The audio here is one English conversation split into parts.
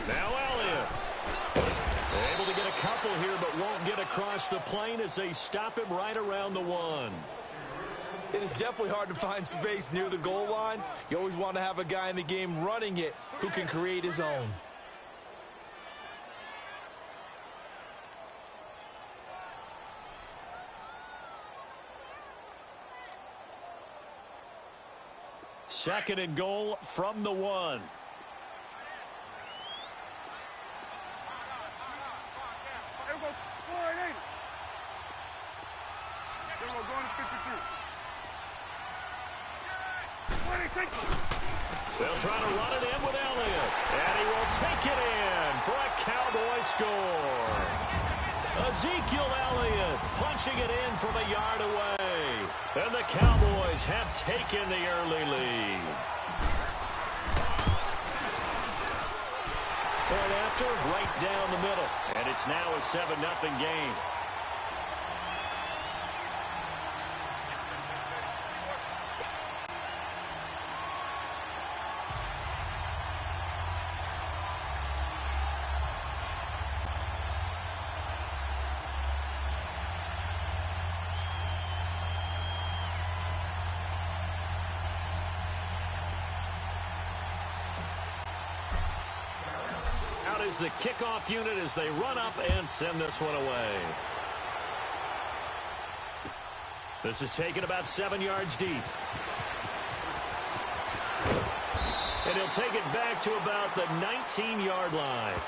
Now Elliott. Able to get a couple here, but won't get across the plane as they stop him right around the 1. It is definitely hard to find space near the goal line. You always want to have a guy in the game running it who can create his own. Second and goal from the 1. They'll try to run it in with Elliott, and he will take it in for a Cowboy score. Ezekiel Elliott punching it in from a yard away, and the Cowboys have taken the early lead. Point after, right down the middle, and it's now a 7-0 game. Is the kickoff unit as they run up and send this one away. This is taken about 7 yards deep. And he'll take it back to about the 19-yard line.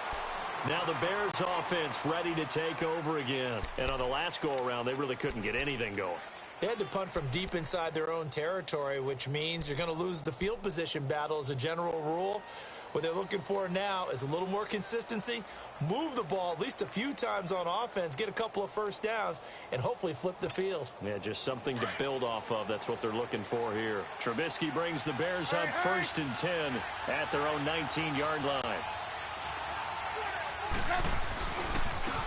Now the Bears offense ready to take over again. And on the last go-around, they really couldn't get anything going. They had to punt from deep inside their own territory, which means you're going to lose the field position battle as a general rule. What they're looking for now is a little more consistency, move the ball at least a few times on offense, get a couple of first downs, and hopefully flip the field. Yeah, just something to build off of. That's what they're looking for here. Trubisky brings the Bears up 1st and 10 at their own 19-yard line.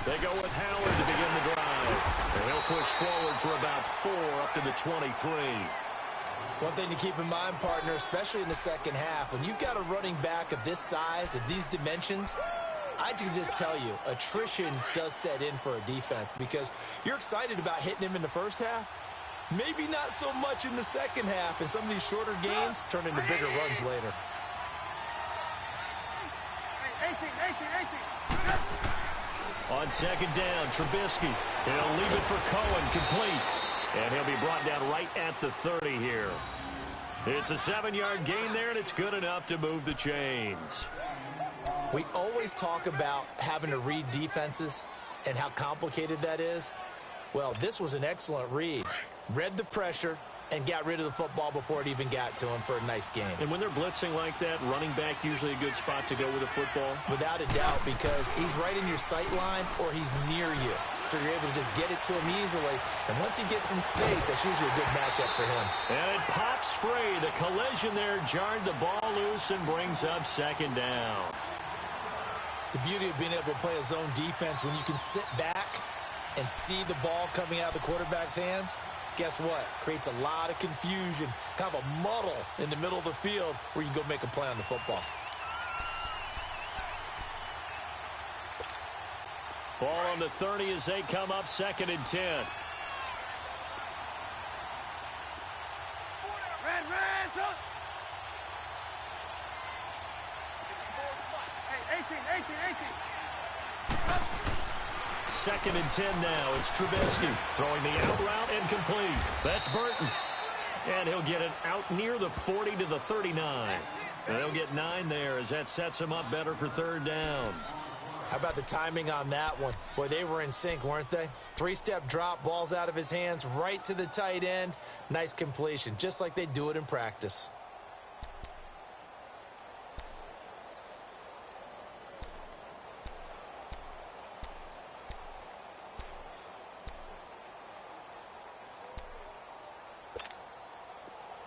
They go with Howard to begin the drive. And he'll push forward for about 4 up to the 23. One thing to keep in mind, partner, especially in the second half, when you've got a running back of this size, of these dimensions, I can just tell you, attrition does set in for a defense because you're excited about hitting him in the first half. Maybe not so much in the second half, and some of these shorter gains turn into bigger runs later. On second down, Trubisky. He'll leave it for Cohen, complete. And he'll be brought down right at the 30 here. It's a 7-yard gain there, and it's good enough to move the chains. We always talk about having to read defenses and how complicated that is. Well, this was an excellent read. Read the pressure and got rid of the football before it even got to him for a nice game. And when they're blitzing like that, running back usually a good spot to go with the football? Without a doubt, because he's right in your sight line or he's near you. So you're able to just get it to him easily. And once he gets in space, that's usually a good matchup for him. And it pops free. The collision there jarred the ball loose and brings up second down. The beauty of being able to play a zone defense when you can sit back and see the ball coming out of the quarterback's hands, guess what? Creates a lot of confusion, kind of a muddle in the middle of the field where you can go make a play on the football. Ball on the 30 as they come up 2nd and 10. Second and 10 now. It's Trubisky throwing the out route and complete. That's Burton. And he'll get it out near the 40 to the 39. And they'll get 9 there as that sets him up better for 3rd down. How about the timing on that one? Boy, they were in sync, weren't they? 3-step drop, balls out of his hands, right to the tight end. Nice completion, just like they do it in practice.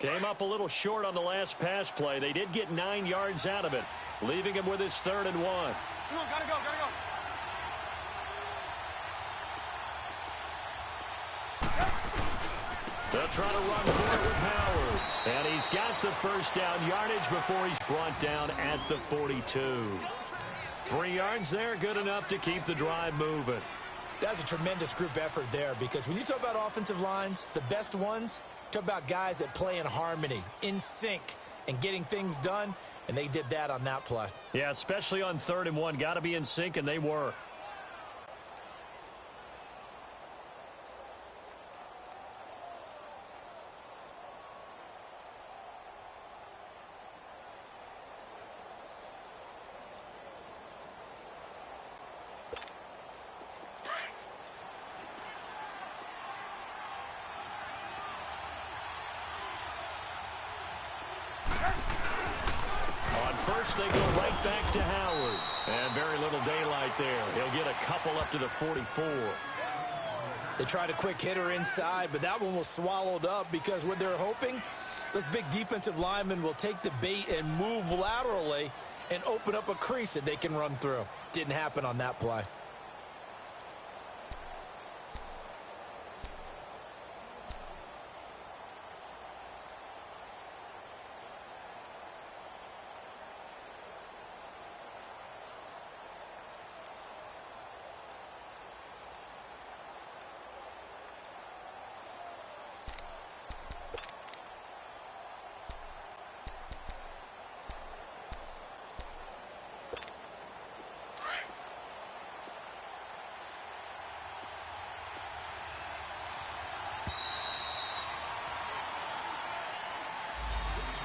Came up a little short on the last pass play. They did get 9 yards out of it, leaving him with his 3rd and 1. Come on, gotta go, gotta go. They'll try to run for it with Howard. And he's got the first down yardage before he's brought down at the 42. 3 yards there, good enough to keep the drive moving. That's a tremendous group effort there, because when you talk about offensive lines, the best ones, talk about guys that play in harmony, in sync, and getting things done, and they did that on that play. Yeah, especially on 3rd and 1. Got to be in sync, and they were. They go right back to Howard. And very little daylight there. He'll get a couple up to the 44. They tried a quick hitter inside, but that one was swallowed up because what they're hoping, those big defensive linemen will take the bait and move laterally and open up a crease that they can run through. Didn't happen on that play.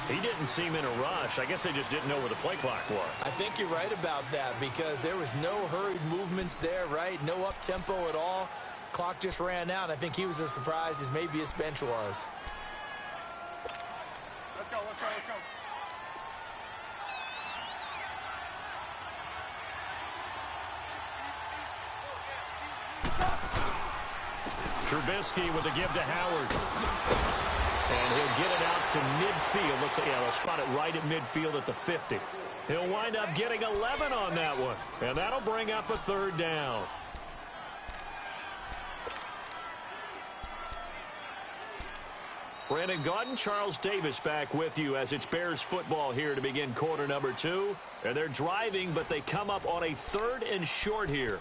He didn't seem in a rush. I guess they just didn't know where the play clock was. I think you're right about that, because there was no hurried movements there, right? No up-tempo at all. Clock just ran out. I think he was as surprised as maybe his bench was. Let's go, let's go, let's go. Trubisky with a give to Howard. And he'll get it out to midfield. Looks like, yeah, they'll spot it right at midfield at the 50. He'll wind up getting 11 on that one. And that'll bring up a 3rd down. Brandon Gaudin, Charles Davis back with you as it's Bears football here to begin quarter number 2. And they're driving, but they come up on a 3rd and short here.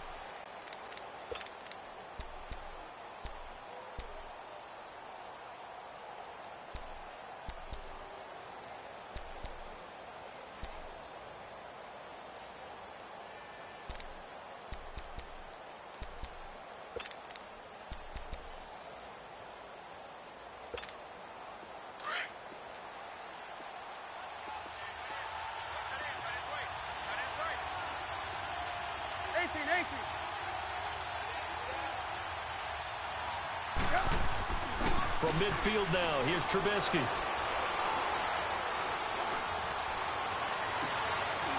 From midfield now, here's Trubisky.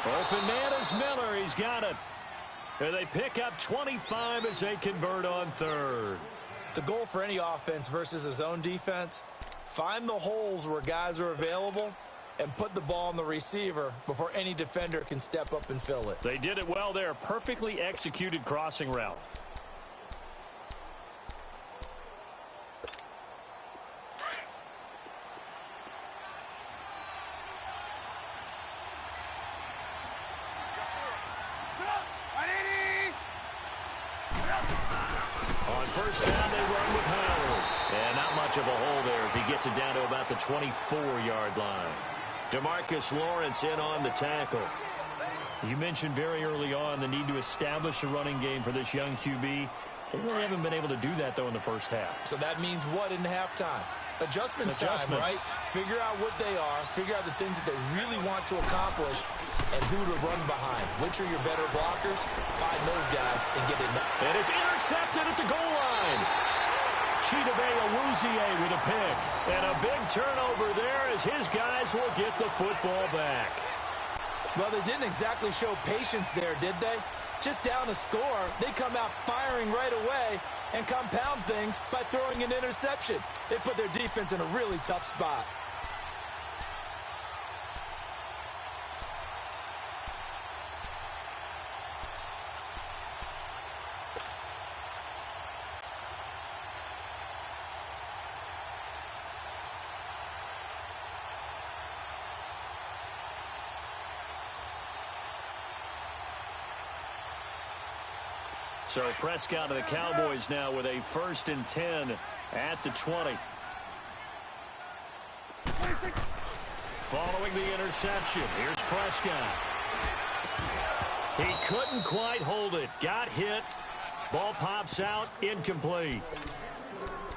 Open man is Miller. He's got it. And they pick up 25 as they convert on 3rd. The goal for any offense versus his own defense, find the holes where guys are available and put the ball on the receiver before any defender can step up and fill it. They did it well there. Perfectly executed crossing route. On 1st down, they run with Howard. And not much of a hole there as he gets it down to about the 24-yard line. DeMarcus Lawrence in on the tackle. You mentioned very early on the need to establish a running game for this young QB. They really haven't been able to do that, though, in the first half. So that means what in halftime? Adjustments time, right? Figure out what they are, figure out the things that they really want to accomplish, and who to run behind. Which are your better blockers? Find those guys and get it. And it's intercepted at the goal line. Chidobe Awuzie with a pick. And a big turnover there as his guys will get the football back. Well, they didn't exactly show patience there, did they? Just down a score, they come out firing right away and compound things by throwing an interception. They put their defense in a really tough spot. So Prescott of the Cowboys now with a 1st and 10 at the 20. Following the interception, here's Prescott. He couldn't quite hold it. Got hit. Ball pops out, incomplete.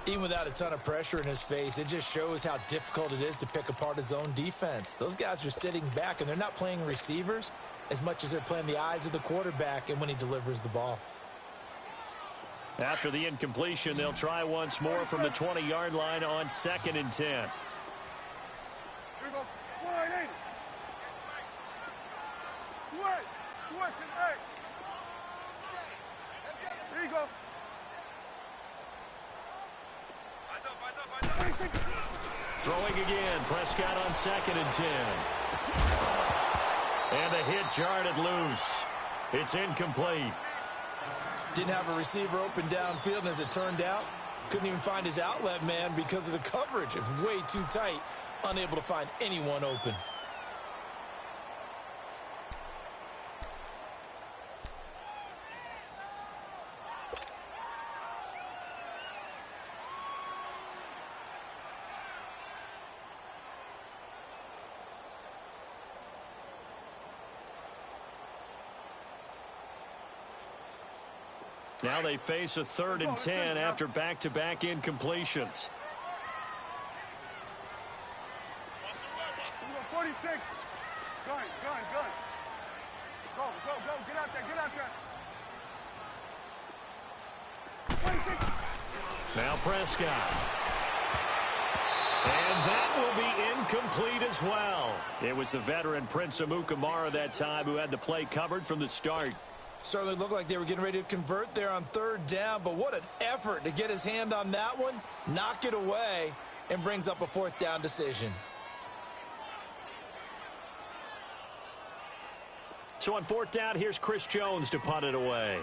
Even without a ton of pressure in his face, it just shows how difficult it is to pick apart his own defense. Those guys are sitting back, and they're not playing receivers as much as they're playing the eyes of the quarterback and when he delivers the ball. After the incompletion, they'll try once more from the 20-yard line on 2nd and 10. Here we go. 480. Switch and 8. Here you go. Throwing again, Prescott on 2nd and 10. And the hit jarred it loose. It's incomplete. Didn't have a receiver open downfield, and as it turned out, couldn't even find his outlet man because of the coverage. It was way too tight, unable to find anyone open. Now they face a 3rd and 10 after back-to-back incompletions. 46. Gun. Go. Get out there. 26. Now Prescott. And that will be incomplete as well. It was the veteran Prince Amukamara that time who had the play covered from the start. Certainly looked like they were getting ready to convert there on 3rd down, but what an effort to get his hand on that one, knock it away, and brings up a 4th down decision. So on 4th down, here's Chris Jones to punt it away.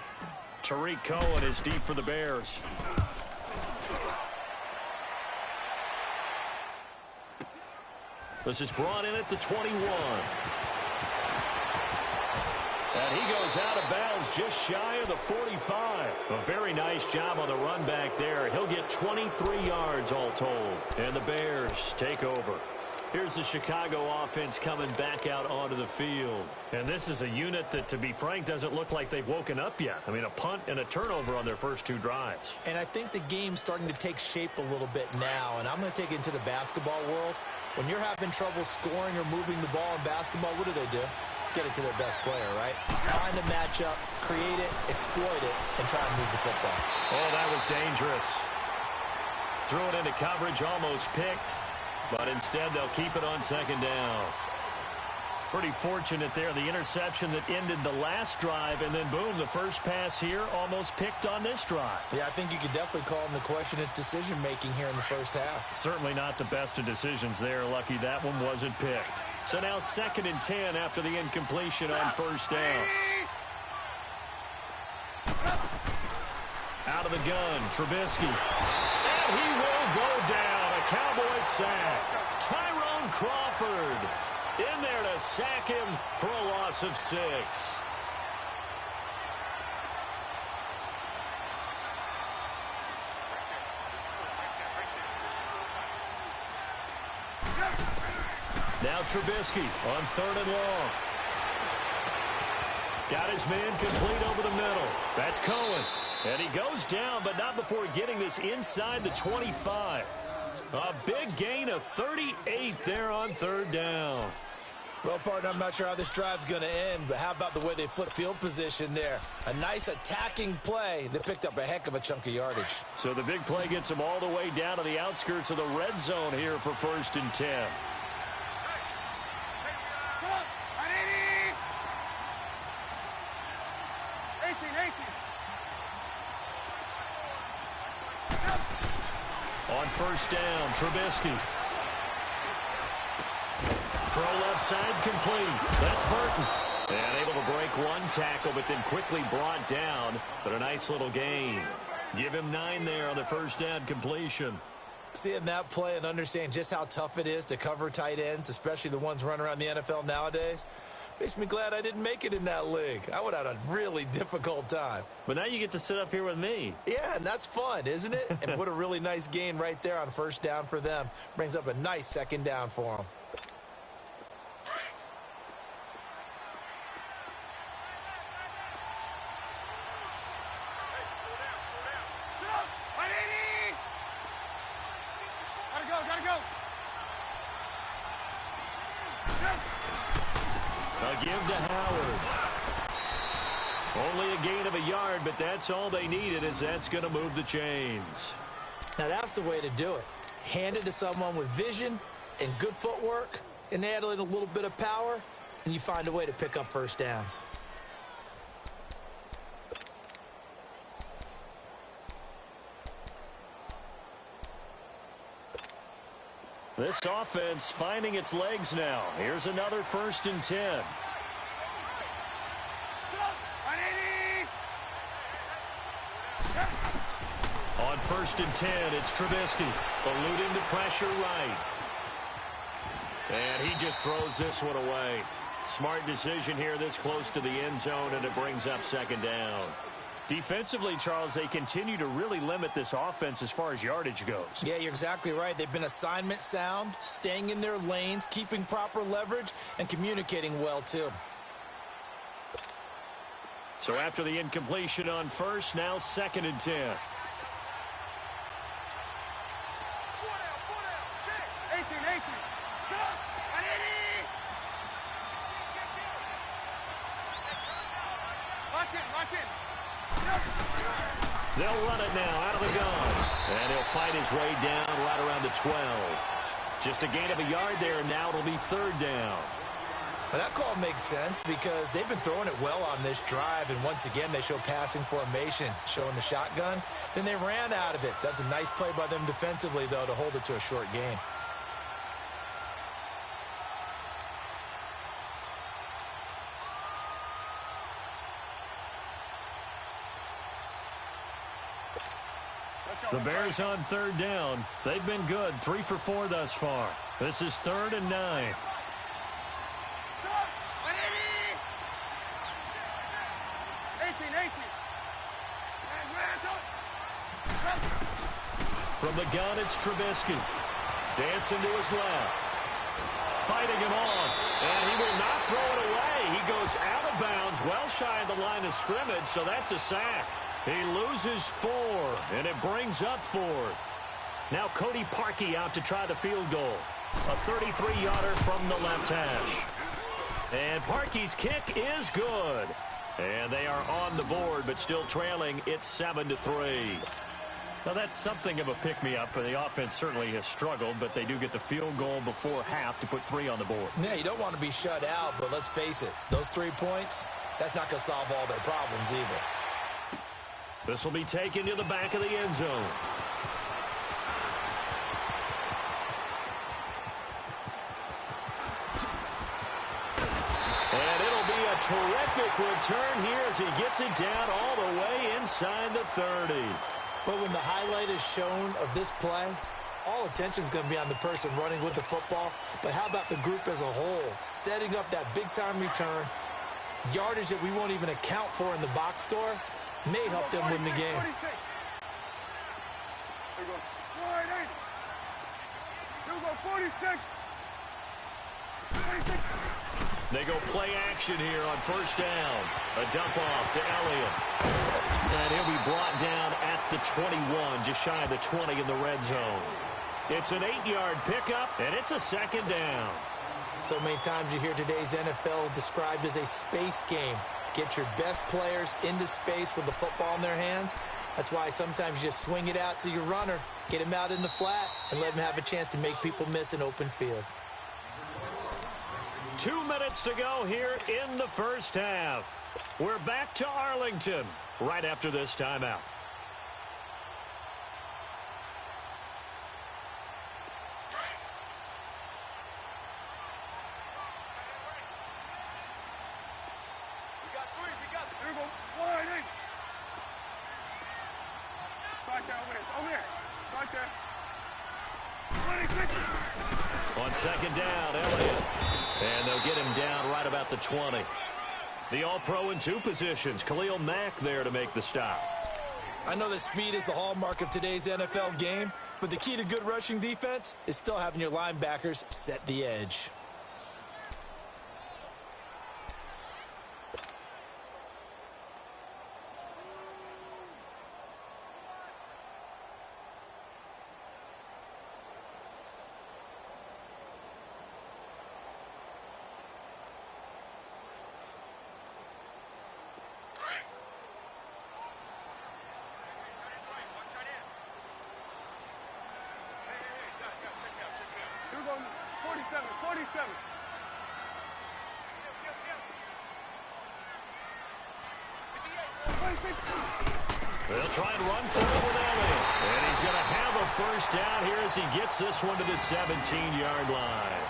Tariq Cohen is deep for the Bears. This is brought in at the 21. And he goes out of bounds just shy of the 45. A very nice job on the run back there. He'll get 23 yards all told. And the Bears take over. Here's the Chicago offense coming back out onto the field. And this is a unit that, to be frank, doesn't look like they've woken up yet. I mean, a punt and a turnover on their first 2 drives. And I think the game's starting to take shape a little bit now. And I'm going to take it into the basketball world. When you're having trouble scoring or moving the ball in basketball, what do? Get it to their best player, right? Find a matchup, create it, exploit it, and try and move the football. Oh, that was dangerous. Threw it into coverage, almost picked, but instead they'll keep it on 2nd down. Pretty fortunate there, the interception that ended the last drive, and then boom, the first pass here almost picked on this drive. Yeah, I think you could definitely call him to question his decision-making here in the first half. Certainly not the best of decisions there. Lucky that one wasn't picked. So now 2nd and 10 after the incompletion on 1st down. Out of the gun, Trubisky. And he will go down. A Cowboys sack. Tyrone Crawford in there to sack him for a loss of 6. Now Trubisky on 3rd and long. Got his man complete over the middle. That's Cohen. And he goes down, but not before getting this inside the 25. A big gain of 38 there on 3rd down. Well, partner, I'm not sure how this drive's going to end, but how about the way they flip field position there? A nice attacking play that picked up a heck of a chunk of yardage. So the big play gets them all the way down to the outskirts of the red zone here for 1st and 10. On 1st down, Trubisky. Throw left side complete. That's Burton. And able to break one tackle, but then quickly brought down. But a nice little gain. Give him 9 there on the 1st down completion. Seeing that play and understanding just how tough it is to cover tight ends, especially the ones running around the NFL nowadays, makes me glad I didn't make it in that league. I would have had a really difficult time. But now you get to sit up here with me. Yeah, and that's fun, isn't it? And what a really nice gain right there on first down for them. Brings up a nice second down for them. A give to Howard. Only a gain of a yard, but that's all they needed, as that's going to move the chains. Now that's the way to do it. Hand it to someone with vision and good footwork, and add in a little bit of power, and you find a way to pick up first downs. This offense finding its legs now. Here's another 1st and 10. On 1st and 10, it's Trubisky eluding the pressure right. And he just throws this one away. Smart decision here this close to the end zone, and it brings up 2nd down. Defensively, Charles, they continue to really limit this offense as far as yardage goes. Yeah, you're exactly right. They've been assignment sound, staying in their lanes, keeping proper leverage, and communicating well, too. So after the incompletion on 1st, now 2nd and 10. They'll run it now out of the gun. And he'll fight his way down right around the 12. Just a gain of a yard there, and now it'll be 3rd down. Well, that call makes sense because they've been throwing it well on this drive, and once again they show passing formation, showing the shotgun. Then they ran out of it. That's a nice play by them defensively, though, to hold it to a short gain. The Bears on 3rd down. They've been good, 3 for 4 thus far. This is 3rd and 9. From the gun, it's Trubisky. Dancing to his left. Fighting him off. And he will not throw it away. He goes out of bounds, well shy of the line of scrimmage, so that's a sack. He loses 4, and it brings up 4th. Now Cody Parkey out to try the field goal. A 33-yarder from the left hash. And Parkey's kick is good. And they are on the board, but still trailing. It's 7-3. Now, that's something of a pick-me-up. The offense certainly has struggled, but they do get the field goal before half to put 3 on the board. Yeah, you don't want to be shut out, but let's face it. Those 3 points, that's not going to solve all their problems either. This will be taken to the back of the end zone. And it'll be a terrific return here as he gets it down all the way inside the 30. But when the highlight is shown of this play, all attention is going to be on the person running with the football. But how about the group as a whole, setting up that big-time return, yardage that we won't even account for in the box score, may help them win the game. They go play action here on 1st down. A dump off to Elliott. And he'll be brought down at the 21, just shy of the 20 in the red zone. It's an 8-yard pickup, and it's a 2nd down. So many times you hear today's NFL described as a space game. Get your best players into space with the football in their hands. That's why sometimes you just swing it out to your runner, get him out in the flat, and let him have a chance to make people miss an open field. 2 minutes to go here in the 1st half. We're back to Arlington right after this timeout. On second down, Elliott. And they'll get him down right about the 20. The All-Pro in two positions. Khalil Mack there to make the stop. I know that speed is the hallmark of today's NFL game, but the key to good rushing defense is still having your linebackers set the edge. They'll try and run forward with Elliott. And he's going to have a first down here as he gets this one to the 17-yard line.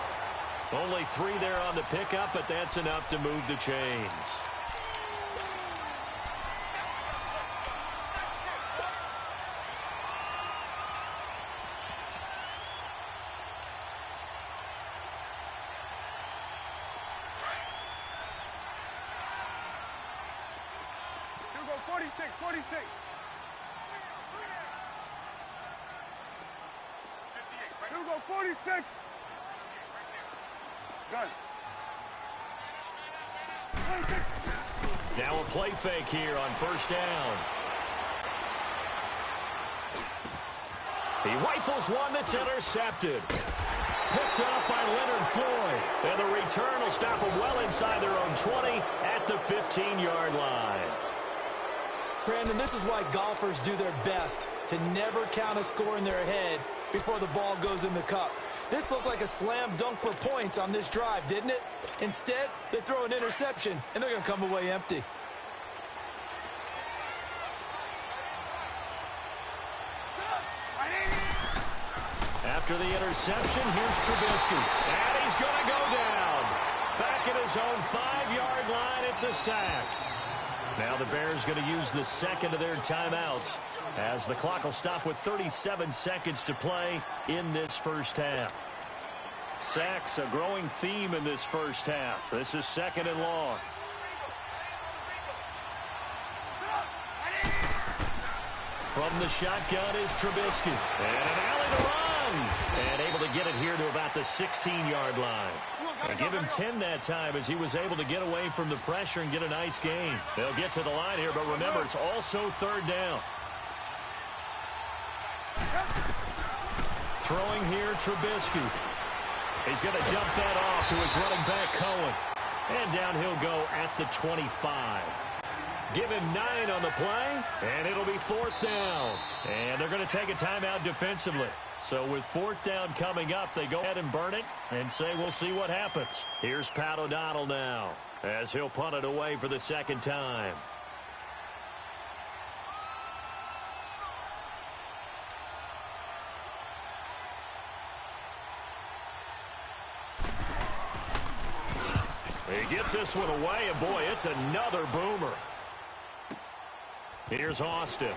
Only 3 there on the pickup, but that's enough to move the chains. Now a play fake here on first down. He rifles one that's intercepted. Picked up by Leonard Floyd. And the return will stop them well inside their own 20 at the 15-yard line. Brandon, this is why golfers do their best to never count a score in their head before the ball goes in the cup. This looked like a slam dunk for points on this drive, didn't it? Instead, they throw an interception, and they're going to come away empty. After the interception, here's Trubisky. And he's going to go down. Back at his own 5-yard line, it's a sack. Now the Bears going to use the second of their timeouts as the clock will stop with 37 seconds to play in this first half. Sacks, a growing theme in this first half. This is second and long. From the shotgun is Trubisky. And an alley to run. And able to get it here to about the 16-yard line. And give him 10 that time as he was able to get away from the pressure and get a nice gain. They'll get to the line here, but remember, it's also third down. Throwing here, Trubisky. He's going to dump that off to his running back, Cohen. And down he'll go at the 25. Give him 9 on the play, and it'll be fourth down. And they're going to take a timeout defensively. So with fourth down coming up, they go ahead and burn it and say we'll see what happens. Here's Pat O'Donnell now as he'll punt it away for the second time. He gets this one away, and boy, it's another boomer. Here's Austin.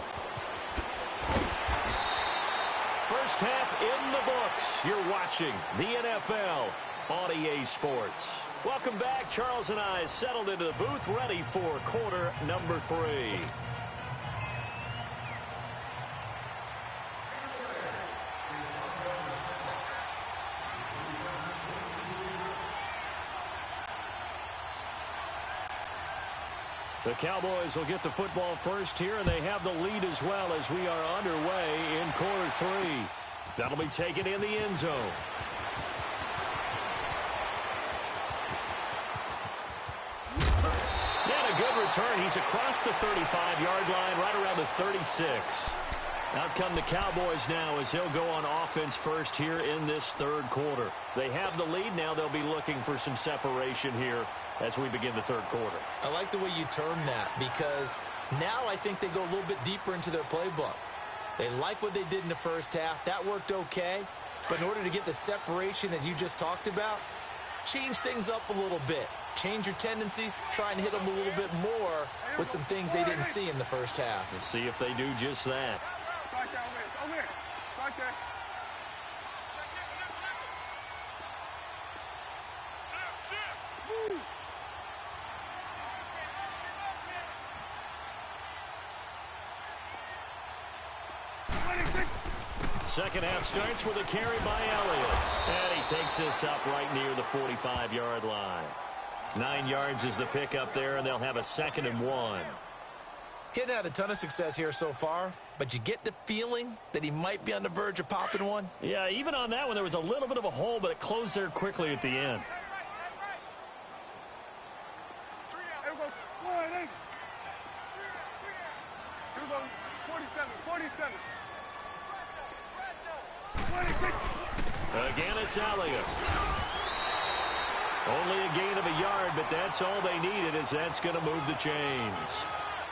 First half in the books. You're watching the NFL on EA Sports. Welcome back. Charles and I settled into the booth, ready for quarter number 3. The Cowboys will get the football first here, and they have the lead as well as we are underway in quarter 3. That'll be taken in the end zone. And a good return. He's across the 35-yard line, right around the 36. Out come the Cowboys now as they'll go on offense first here in this third quarter. They have the lead. Now they'll be looking for some separation here as we begin the third quarter. I like the way you term that because now I think they go a little bit deeper into their playbook. They like what they did in the first half. That worked okay. But in order to get the separation that you just talked about, change things up a little bit. Change your tendencies. Try and hit them a little bit more with some things they didn't see in the first half. We'll see if they do just that. second half starts with a carry by Elliott. And he takes this up right near the 45-yard line. 9 yards is the pickup there, and they'll have a 2nd and 1. He hadn't had a ton of success here so far, but you get the feeling that he might be on the verge of popping one. Yeah, even on that one, there was a little bit of a hole, but it closed there quickly at the end. Here we go. 47, 47. 26. Again, it's Elliott. Only a gain of a yard, but that's all they needed, as that's going to move the chains.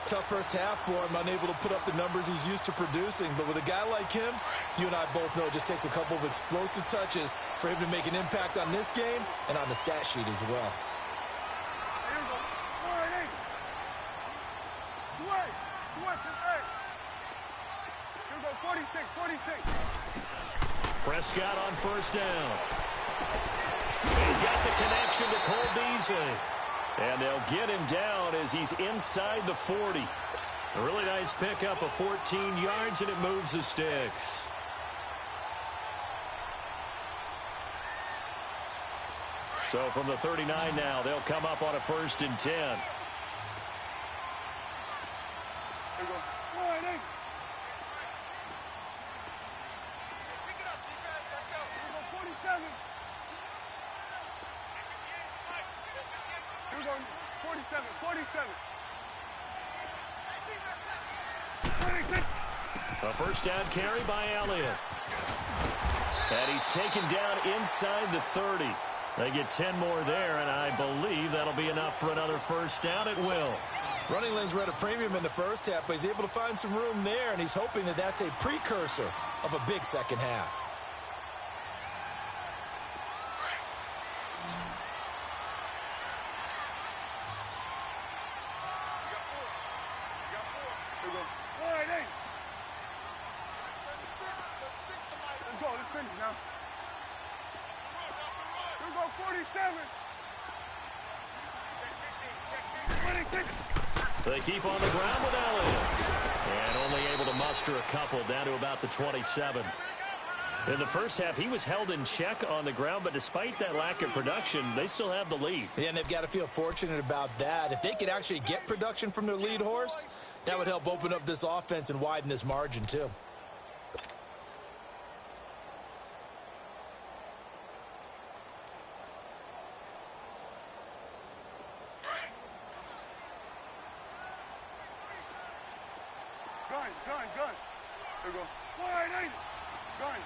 Tough first half for him, unable to put up the numbers he's used to producing. But with a guy like him, you and I both know it just takes a couple of explosive touches for him to make an impact on this game and on the stat sheet as well. Here we go. 48. Switch. Switch is 8. Here we go. 46, 46. Prescott on first down. He's got the connection to Cole Beasley. And they'll get him down as he's inside the 40. A really nice pickup of 14 yards, and it moves the sticks. So from the 39 now, they'll come up on a 1st and 10. Here we go. 48. Pick it up, defense. Let's go. Here we go. 47. Here we go. 47, 47. 26. A first down carry by Elliott. And he's taken down inside the 30. They get 10 more there, and I believe that'll be enough for another first down. It will. Running lanes were at a premium in the first half, but he's able to find some room there, and he's hoping that that's a precursor of a big second half. Here we go. 48. Let's go. Let's finish now. Here we go. 47. 26. They keep on the ground with Elliott. And only able to muster a couple down to about the 27. In the first half, he was held in check on the ground, but despite that lack of production, they still have the lead. Yeah, and they've got to feel fortunate about that. If they could actually get production from their lead horse, that would help open up this offense and widen this margin, too. Gun. Here we go. 48. Gun.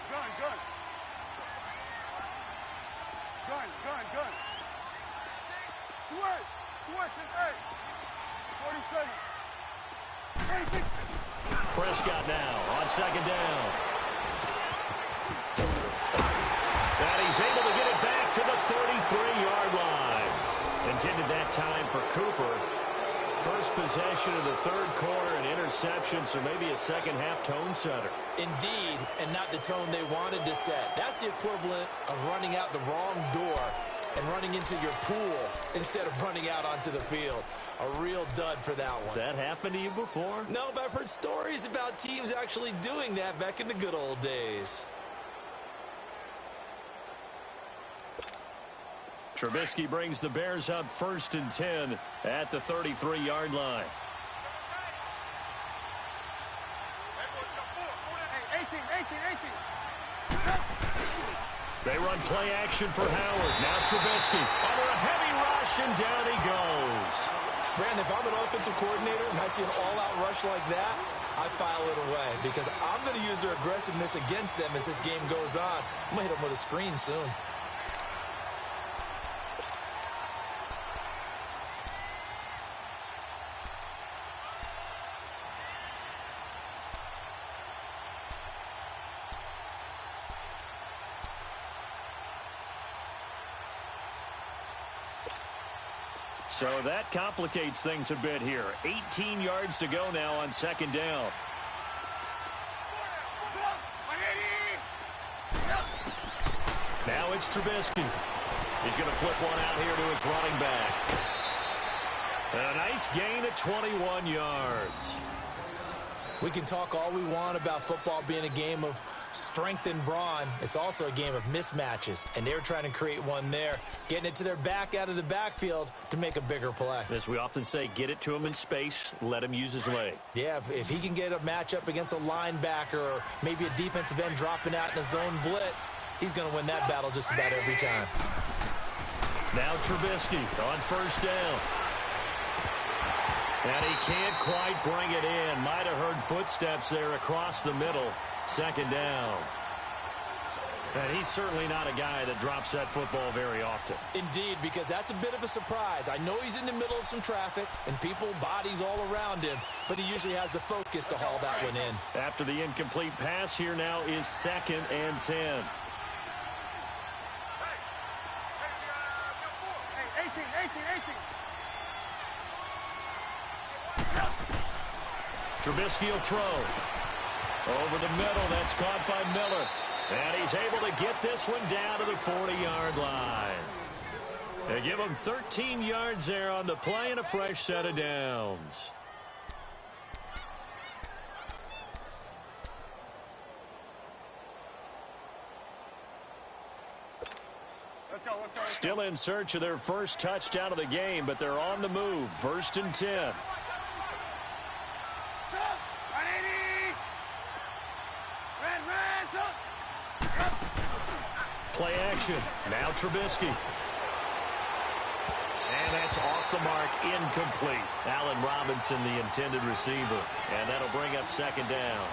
Switch is 8. 47. 36. Prescott now on second down. And he's able to get it back to the 33-yard line. Intended that time for Cooper. First possession of the third quarter, an interception, so maybe a second half tone setter. Indeed, and not the tone they wanted to set. That's the equivalent of running out the wrong door and running into your pool instead of running out onto the field. A real dud for that one. Has that happened to you before? No, but I've heard stories about teams actually doing that back in the good old days. Trubisky brings the Bears up 1st and 10 at the 33-yard line. 18. They run play action for Howard. Now Trubisky under a heavy rush, and down he goes. Brandon, if I'm an offensive coordinator and I see an all-out rush like that, I file it away because I'm going to use their aggressiveness against them as this game goes on. I'm going to hit them with a screen soon. So that complicates things a bit here. 18 yards to go now on second down. Now it's Trubisky. He's going to flip one out here to his running back. And a nice gain of 21 yards. We can talk all we want about football being a game of strength and brawn. It's also a game of mismatches, and they're trying to create one there, getting it to their back out of the backfield to make a bigger play. As we often say, get it to him in space, let him use his leg. Yeah, if he can get a matchup against a linebacker or maybe a defensive end dropping out in a zone blitz, he's going to win that battle just about every time. Now Trubisky on first down. And he can't quite bring it in. Might have heard footsteps there across the middle. Second down. And he's certainly not a guy that drops that football very often. Indeed, because that's a bit of a surprise. I know he's in the middle of some traffic and people, bodies all around him, but he usually has the focus to haul that one in. After the incomplete pass, here now is 2nd and 10. Hey, 18. Trubisky will throw. Over the middle, that's caught by Miller. And he's able to get this one down to the 40-yard line. They give him 13 yards there on the play and a fresh set of downs. Let's go. Still in search of their first touchdown of the game, but they're on the move. 1st and 10. Play action. Now Trubisky. And that's off the mark, incomplete. Allen Robinson, the intended receiver. And that'll bring up 2nd down.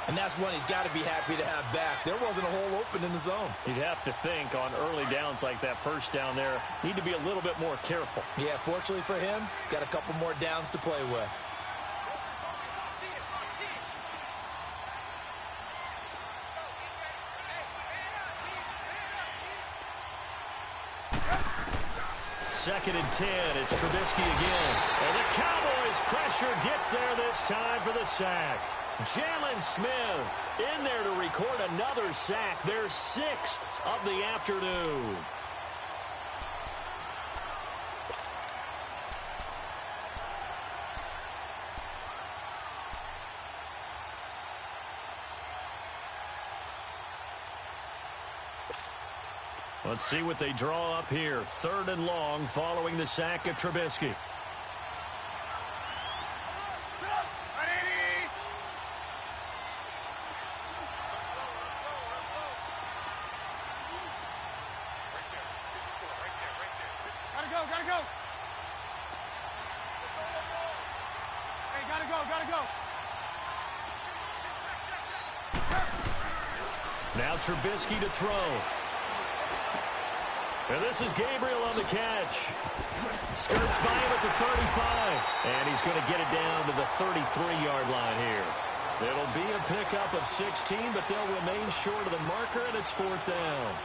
And that's one he's got to be happy to have back. There wasn't a hole open in the zone. You'd have to think on early downs like that, first down there, need to be a little bit more careful. Yeah, fortunately for him, got a couple more downs to play with. Second and 10. It's Trubisky again. And the Cowboys pressure gets there this time for the sack. Jalen Smith in there to record another sack. Their 6th of the afternoon. Let's see what they draw up here. 3rd and long following the sack of Trubisky. Gotta go. Hey, gotta go. Now Trubisky to throw. And this is Gabriel on the catch. Skirts by him at the 35. And he's going to get it down to the 33-yard line here. It'll be a pickup of 16, but they'll remain short of the marker, and it's 4th down.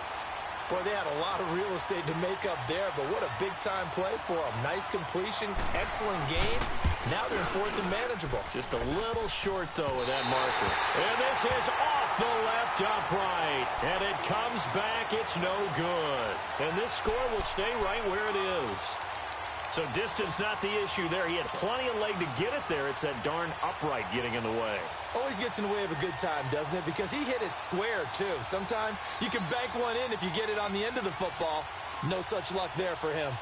Boy, they had a lot of real estate to make up there, but what a big-time play for them. Nice completion, excellent game. Now they're in 4th and manageable. Just a little short, though, with that marker. And this is off the left upright. And it comes back. It's no good. And this score will stay right where it is. So distance not the issue there. He had plenty of leg to get it there. It's that darn upright getting in the way. Always gets in the way of a good time, doesn't it? Because he hit it square, too. Sometimes you can bank one in if you get it on the end of the football. No such luck there for him.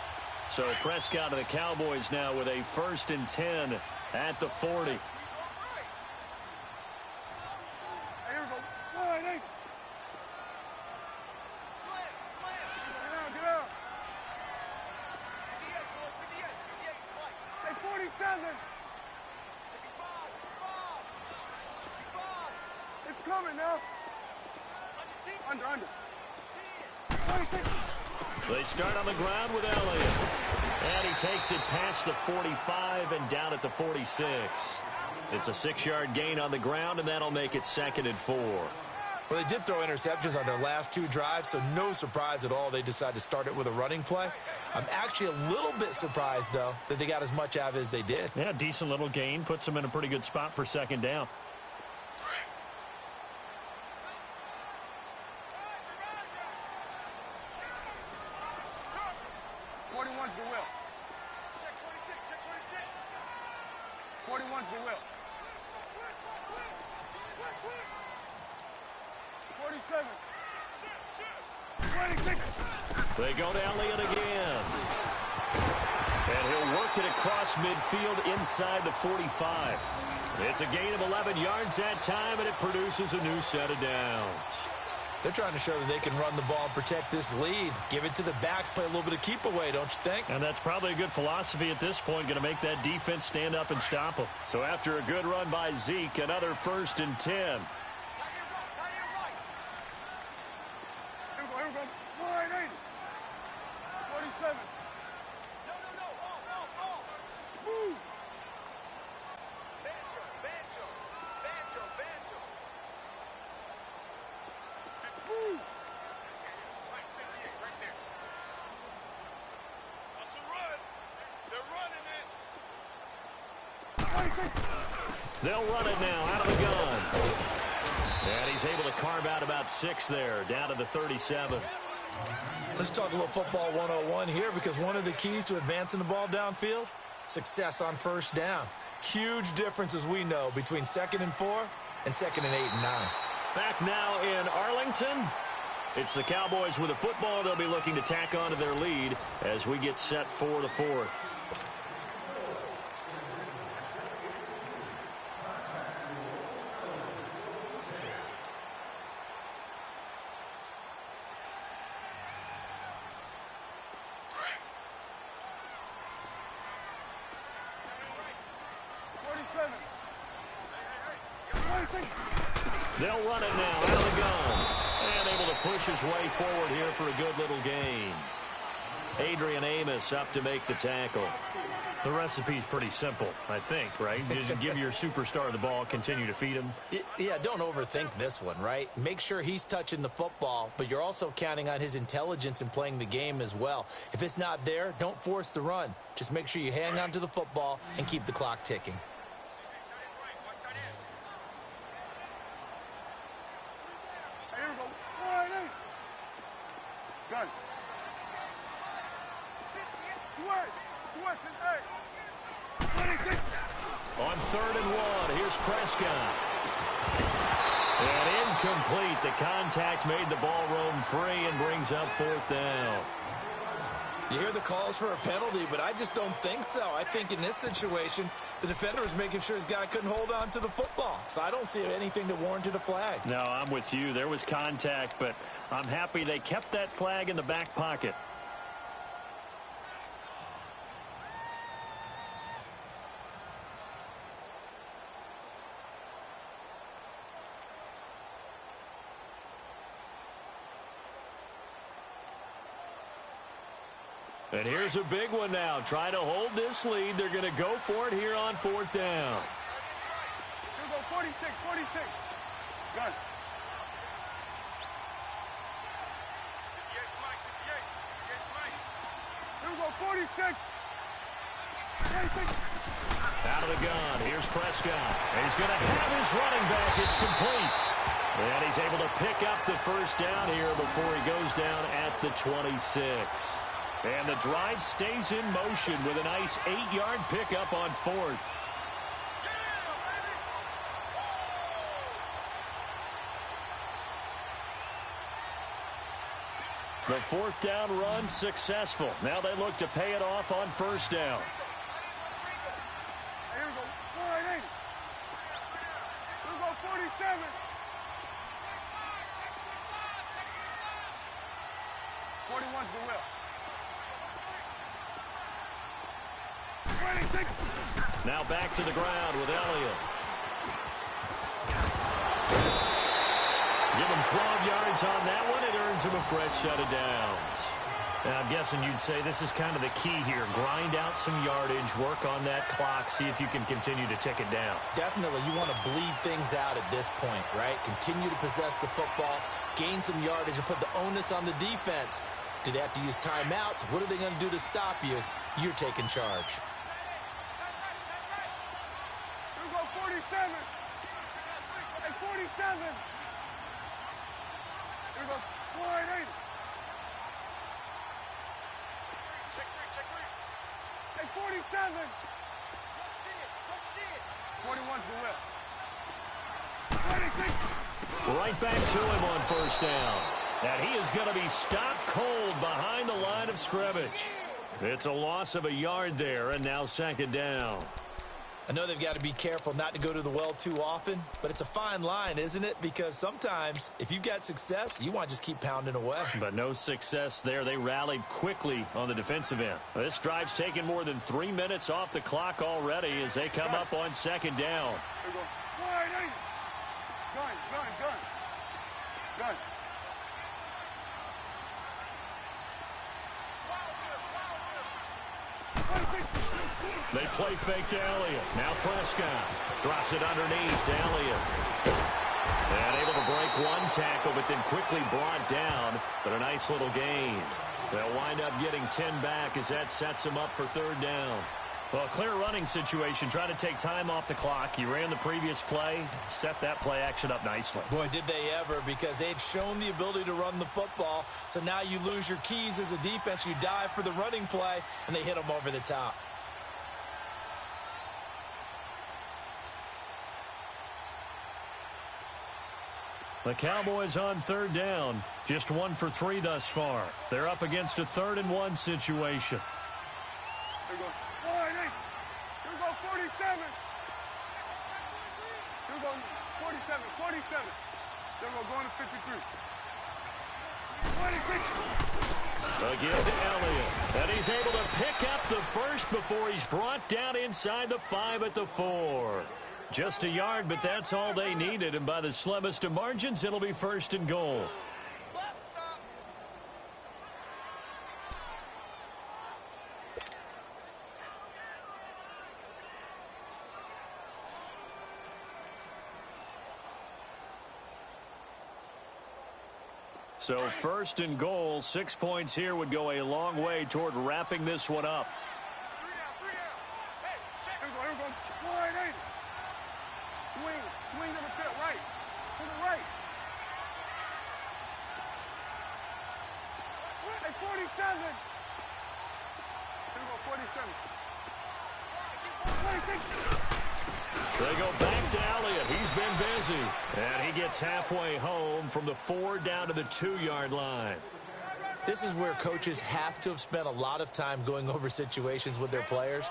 So Prescott of the Cowboys now with a 1st and 10 at the 40. Hey, here we go. All right, hey. Get out. Hey, 47. It's coming now. Under. 26. They start on the ground with Elliott. And he takes it past the 45 and down at the 46. It's a 6-yard gain on the ground, and that'll make it 2nd and 4. Well, they did throw interceptions on their last 2 drives, so no surprise at all they decided to start it with a running play. I'm actually a little bit surprised, though, that they got as much out of it as they did. Yeah, decent little gain. Puts them in a pretty good spot for 2nd down. 47. 26. They go to Elliott again. And he'll work it across midfield inside the 45. It's a gain of 11 yards that time, and it produces a new set of downs. They're trying to show that they can run the ball and protect this lead. Give it to the backs, play a little bit of keep away, don't you think? And that's probably a good philosophy at this point, going to make that defense stand up and stop them. So after a good run by Zeke, another 1st and 10. Here we go. Wide 80. 47. Woo. Woo. Right there. That's a run. They're running it. 26. They'll run it now out of the gun. And he's able to carve out about 6 there, down to the 37. Let's talk a little football 101 here, because one of the keys to advancing the ball downfield, success on 1st down. Huge difference, as we know, between 2nd and 4 and 2nd and 8 and 9. Back now in Arlington. It's the Cowboys with a football. They'll be looking to tack on to their lead as we get set for the 4th. They'll run it now out of the gun. And able to push his way forward here for a good little gain. Adrian Amos up to make the tackle. The recipe's pretty simple, I think, right? Just give your superstar the ball, continue to feed him. Yeah, don't overthink this one, right? Make sure he's touching the football, but you're also counting on his intelligence in playing the game as well. If it's not there, don't force the run. Just make sure you hang on to the football and keep the clock ticking. Gun. Switch and 26. On 3rd and 1, here's Prescott. And incomplete. The contact made the ball roam free and brings up 4th down. You hear the calls for a penalty, but I just don't think so. I think in this situation, the defender was making sure his guy couldn't hold on to the football. So I don't see anything to warrant a flag. No, I'm with you. There was contact, but I'm happy they kept that flag in the back pocket. And here's a big one now. Trying to hold this lead. They're going to go for it here on 4th down. Here we go, 46. Gun. 58, Mike. Here we go, 46. 26. Out of the gun. Here's Prescott. And he's going to have his running back. It's complete. And he's able to pick up the 1st down here before he goes down at the 26. And the drive stays in motion with a nice 8-yard pickup on 4th. The 4th down run successful. Now they look to pay it off on 1st down. Here we go, 480. Here we go, 47. '41's the whip. 26. Now back to the ground with Elliott. Give him 12 yards on that one. It earns him a fresh set of downs. Now, I'm guessing you'd say this is kind of the key here. Grind out some yardage, work on that clock, see if you can continue to tick it down. Definitely, you want to bleed things out at this point, right? Continue to possess the football, gain some yardage, and put the onus on the defense. Do they have to use timeouts? What are they going to do to stop you? You're taking charge. Here we go, 47. Hey, 47. Here we go, 480. Check three. Hey, 47. 41's the whip. 26. Right back to him on first down. And he is going to be stopped cold behind the line of scrimmage. It's a loss of a yard there, and now second down. I know they've got to be careful not to go to the well too often, but it's a fine line, isn't it? Because sometimes, if you've got success, you want to just keep pounding away. But no success there. They rallied quickly on the defensive end. This drive's taken more than 3 minutes off the clock already as they come up on second down. There you go. Gun. They play fake to Elliott. Now Prescott drops it underneath to Elliott. And able to break one tackle, but then quickly brought down. But a nice little gain. They'll wind up getting 10 back as that sets them up for third down. Well, clear running situation. Try to take time off the clock. You ran the previous play, set that play action up nicely. Boy, did they ever, because they had shown the ability to run the football. So now you lose your keys as a defense. You dive for the running play, and they hit them over the top. The Cowboys on third down. Just 1 for 3 thus far. They're up against a 3rd and 1 situation. There you go. Here we go, 47. Here we go, 47. There we go, going to 53. 26. Again to Elliott. And he's able to pick up the first before he's brought down inside the 5 at the 4. Just a yard, but that's all they needed. And by the slimmest of margins, it'll be 1st and goal. So 1st and goal, 6 points here would go a long way toward wrapping this one up. Here we go. Swing to the pit, right. To the right. Hey, 47. Here we go, 47. 26. They go back to Elliott. He's been busy. And he gets halfway home from the 4 down to the 2-yard line. This is where coaches have to have spent a lot of time going over situations with their players,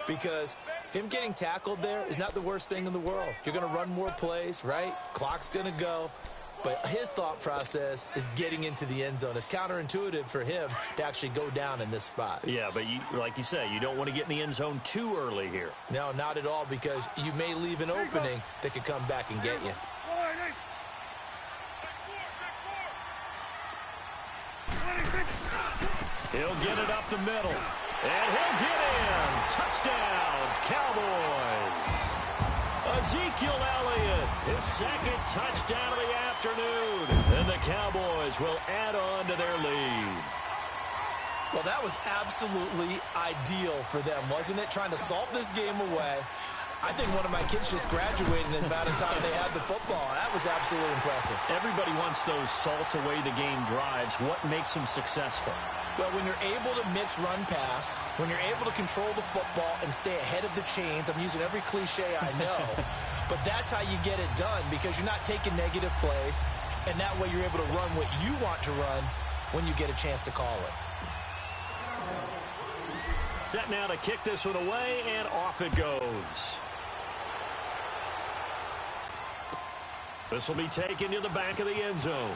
because him getting tackled there is not the worst thing in the world. You're going to run more plays, right? Clock's going to go. But his thought process is getting into the end zone. It's counterintuitive for him to actually go down in this spot. Yeah, but like you say, you don't want to get in the end zone too early here. No, not at all, because you may leave an opening that could come back and get you. He'll get it up the middle. And he'll get in. Touchdown, Cowboys. Ezekiel Elliott, his 2nd touchdown of the afternoon. And the Cowboys will add on to their lead. Well, that was absolutely ideal for them, wasn't it? Trying to salt this game away. I think one of my kids just graduated in the amount of time they had the football. That was absolutely impressive. Everybody wants those salt-away-the-game drives. What makes them successful? Well, when you're able to mix run-pass, when you're able to control the football and stay ahead of the chains, I'm using every cliche I know, but that's how you get it done, because you're not taking negative plays, and that way you're able to run what you want to run when you get a chance to call it. Set now to kick this one away, and off it goes. This will be taken to the back of the end zone.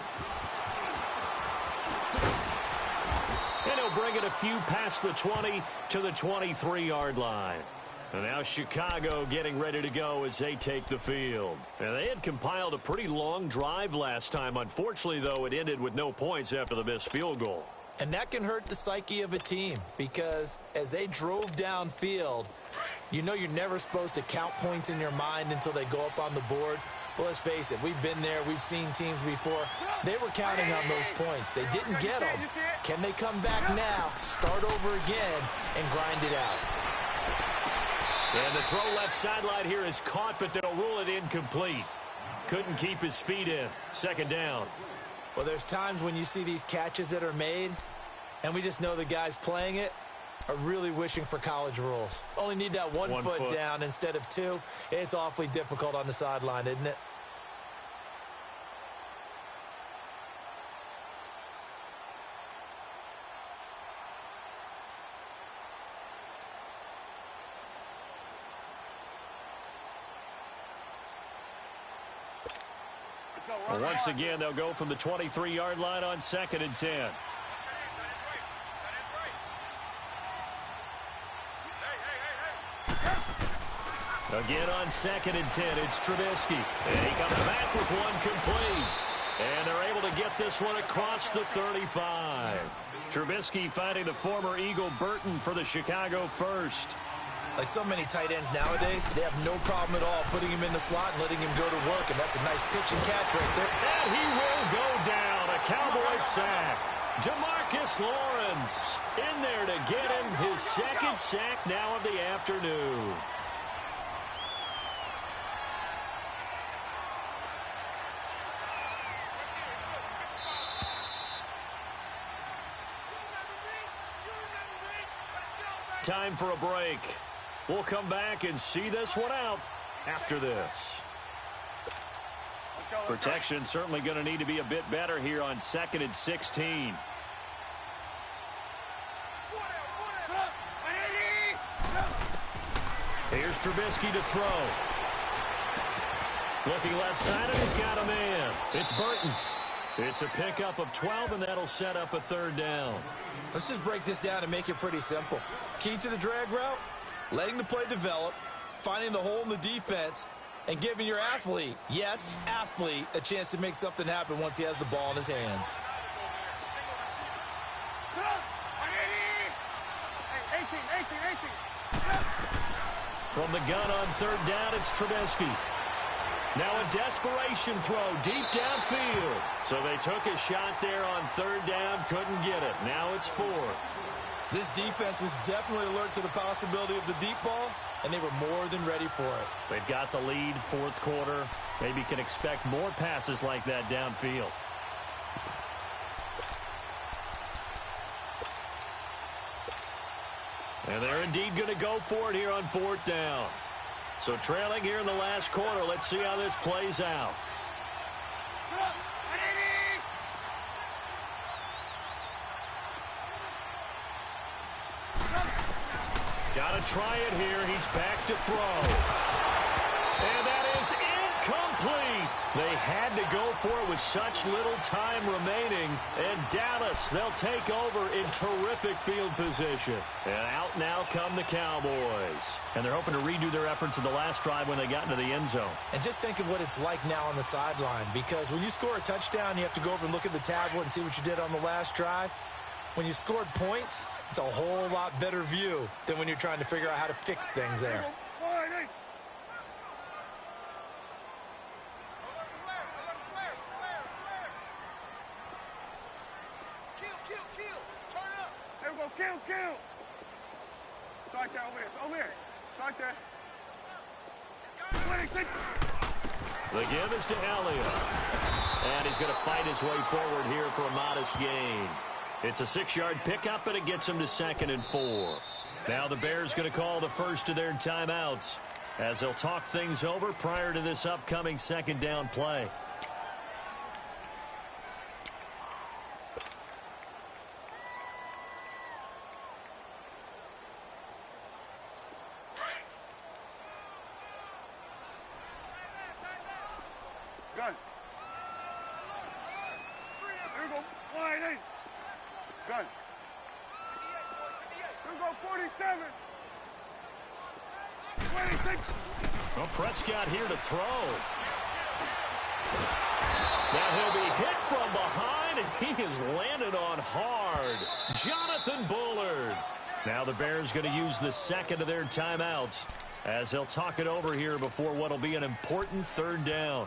And he'll bring it a few past the 20 to the 23-yard line. And now Chicago getting ready to go as they take the field. And they had compiled a pretty long drive last time. Unfortunately, though, it ended with no points after the missed field goal. And that can hurt the psyche of a team, because as they drove downfield, you know you're never supposed to count points in your mind until they go up on the board. Well, let's face it, we've been there. We've seen teams before. They were counting on those points. They didn't get them. Can they come back now, start over again, and grind it out? And the throw left sideline here is caught, but they'll rule it incomplete. Couldn't keep his feet in. 2nd down. Well, there's times when you see these catches that are made, and we just know the guys playing it are really wishing for college rules. Only need that one foot down instead of 2. It's awfully difficult on the sideline, isn't it? Well, once again, they'll go from the 23-yard line on 2nd and 10. Again on 2nd and 10, it's Trubisky. And he comes back with one complete. And they're able to get this one across the 35. Trubisky finding the former Eagle Burton for the Chicago first. Like so many tight ends nowadays, they have no problem at all putting him in the slot and letting him go to work. And that's a nice pitch and catch right there. And he will go down. A Cowboys sack. Demarcus Lawrence in there to get him his second sack now of the afternoon. Time for a break. We'll come back and see this one out after this. Protection certainly going to need to be a bit better here on 2nd and 16. Here's Trubisky to throw. Looking left side, and he's got a man. It's Burton. It's a pickup of 12, and that'll set up a 3rd down. Let's just break this down and make it pretty simple. Key to the drag route, letting the play develop, finding the hole in the defense, and giving your athlete, yes, athlete, a chance to make something happen once he has the ball in his hands. From the gun on 3rd down, it's Trubisky. Now a desperation throw deep downfield. So they took a shot there on 3rd down, couldn't get it. Now it's 4th. This defense was definitely alert to the possibility of the deep ball, and they were more than ready for it. They've got the lead, 4th quarter. Maybe can expect more passes like that downfield. And they're indeed going to go for it here on 4th down. So trailing here in the last quarter, let's see how this plays out. Got to try it here. He's back to throw. And that is incomplete. They had to go for it with such little time remaining. And Dallas, they'll take over in terrific field position. And out now come the Cowboys. And they're hoping to redo their efforts in the last drive when they got into the end zone. And just think of what it's like now on the sideline. Because when you score a touchdown, you have to go over and look at the tablet and see what you did on the last drive. When you scored points, it's a whole lot better view than when you're trying to figure out how to fix things there. Kill. Start there, over here. Start there. The give is to Elliott. And he's going to fight his way forward here for a modest gain. It's a 6-yard pickup, and it gets him to 2nd and 4. Now the Bears going to call the first of their timeouts as they'll talk things over prior to this upcoming 2nd down play. Gun. Here we go. Wide eight. Gun. Here we go. 47. 26. Well, Prescott here to throw. Now he'll be hit from behind, and he is landed on hard. Jonathan Bullard. Now the Bears going to use the second of their timeouts as they'll talk it over here before what will be an important 3rd down.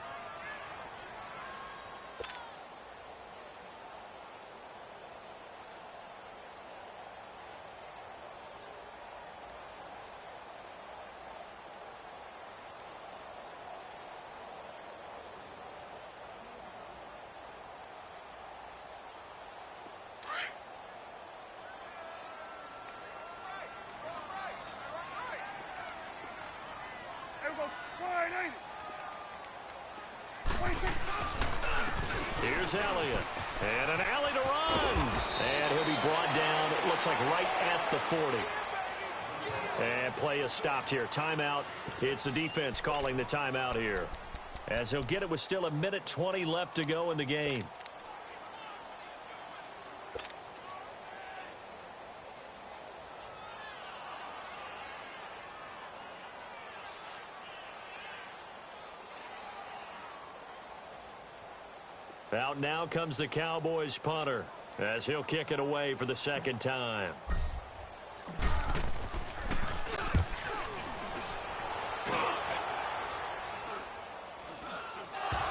Here's Elliott. And an alley to run. And he'll be brought down, it looks like right at the 40. And play is stopped here. Timeout. It's the defense calling the timeout here. as he'll get it with still 1:20 left to go in the game. Out now comes the Cowboys punter, as he'll kick it away for the second time.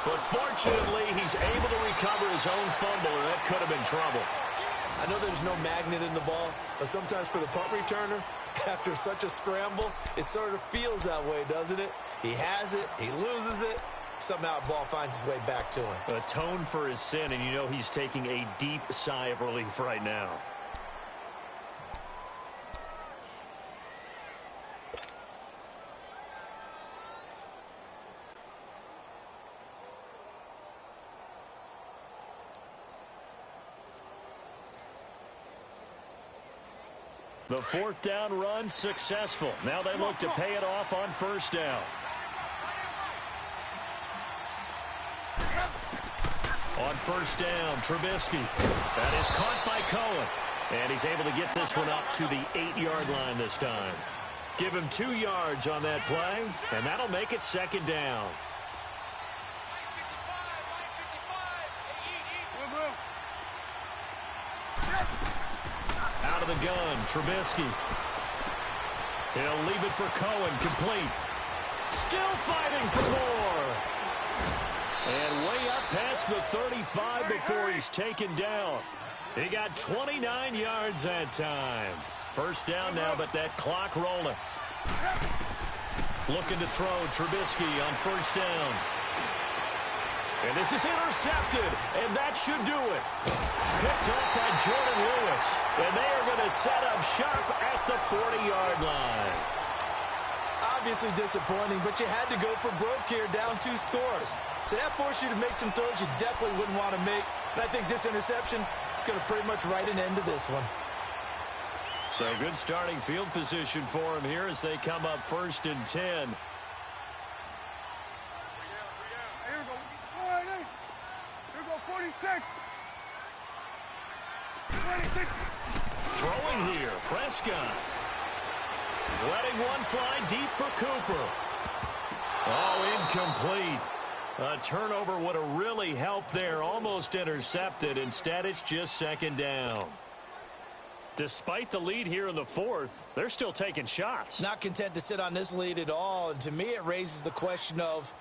But fortunately, he's able to recover his own fumble, and that could have been trouble. I know there's no magnet in the ball, but sometimes for the punt returner, after such a scramble, it sort of feels that way, doesn't it? He has it, he loses it, somehow the ball finds its way back to him. Atone for his sin, and you know he's taking a deep sigh of relief right now. The fourth down run successful. Now they look to pay it off on first down. On first down, Trubisky. That is caught by Cohen. And he's able to get this one up to the 8-yard line this time. Give him 2 yards on that play, and that'll make it second down. Out of the gun, Trubisky. He'll leave it for Cohen, complete. Still fighting for more. And way up past the 35 before he's taken down. He got 29 yards that time. First down now, but that clock rolling. Looking to throw, Trubisky on first down. And this is intercepted, and that should do it. Picked up by Jordan Lewis, and they are going to set up sharp at the 40-yard line. Obviously disappointing, but you had to go for broke here, down 2 scores. So that forced you to make some throws you definitely wouldn't want to make. And I think this interception is going to pretty much write an end to this one. So good starting field position for him here as they come up 1st and 10. Throwing here, Prescott. Letting one fly deep for Cooper. Oh, incomplete. A turnover would have really helped there. Almost intercepted. Instead, it's just second down. Despite the lead here in the fourth, they're still taking shots. Not content to sit on this lead at all. And to me, it raises the question of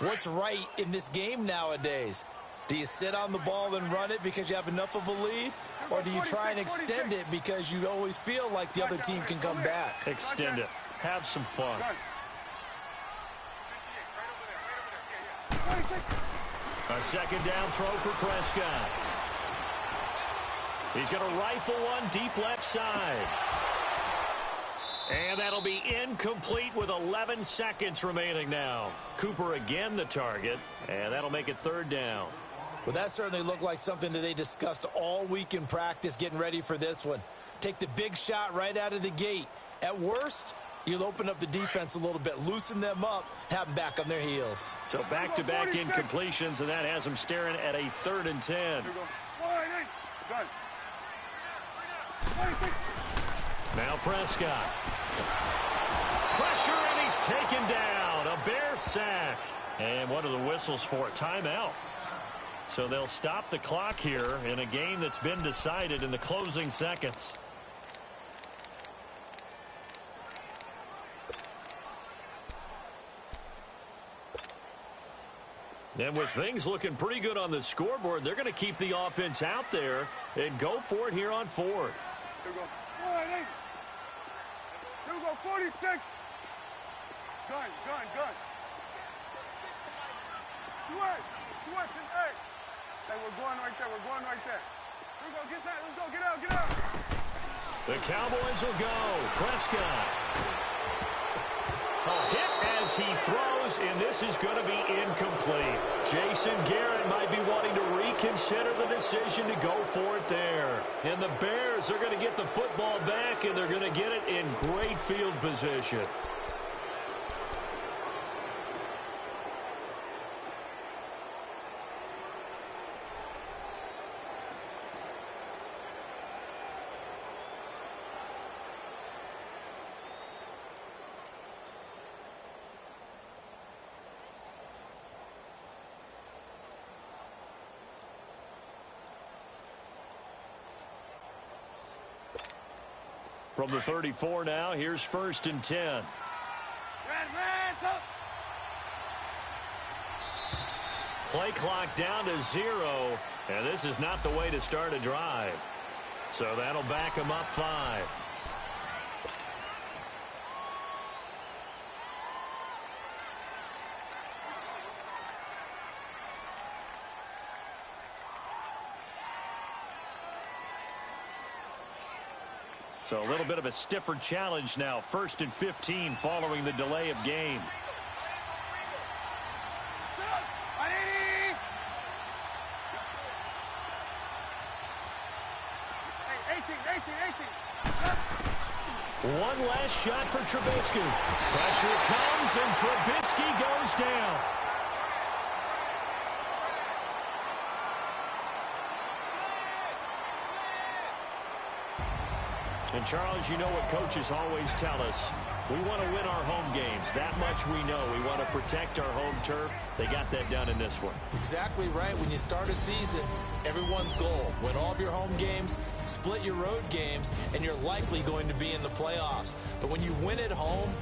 what's right in this game nowadays. Do you sit on the ball and run it because you have enough of a lead? Or do you try and extend it because you always feel like the other team can come back? Extend it. Have some fun. A second down throw for Prescott. He's going to rifle one deep left side. And that'll be incomplete with 11 seconds remaining now. Cooper again the target, and that'll make it third down. Well, that certainly looked like something that they discussed all week in practice getting ready for this one. Take the big shot right out of the gate. At worst, you'll open up the defense a little bit, loosen them up, have them back on their heels. So back-to-back incompletions, and that has them staring at a 3rd and 10. Now Prescott. Pressure, and he's taken down. A Bear sack. And what are the whistles for? Timeout. So they'll stop the clock here in a game that's been decided in the closing seconds. And with things looking pretty good on the scoreboard, they're going to keep the offense out there and go for it here on 4th. Here we go. 46. Gun. Switch, and hey. Hey, we're going right there. Here we go, get that. Let's go, get out. The Cowboys will go. Prescott. A hit as he throws, and this is going to be incomplete. Jason Garrett might be wanting to reconsider the decision to go for it there. And the Bears are going to get the football back, and they're going to get it in great field position. From the 34 now, here's 1st and 10. Play clock down to 0, and this is not the way to start a drive. So that'll back them up 5. So a little bit of a stiffer challenge now. 1st and 15 following the delay of game. One last shot for Trubisky. Pressure comes, and Trubisky goes down. And, Charles, you know what coaches always tell us. We want to win our home games. That much we know. We want to protect our home turf. They got that done in this one. Exactly right. When you start a season, everyone's goal: win all of your home games, split your road games, and you're likely going to be in the playoffs. But when you win at home,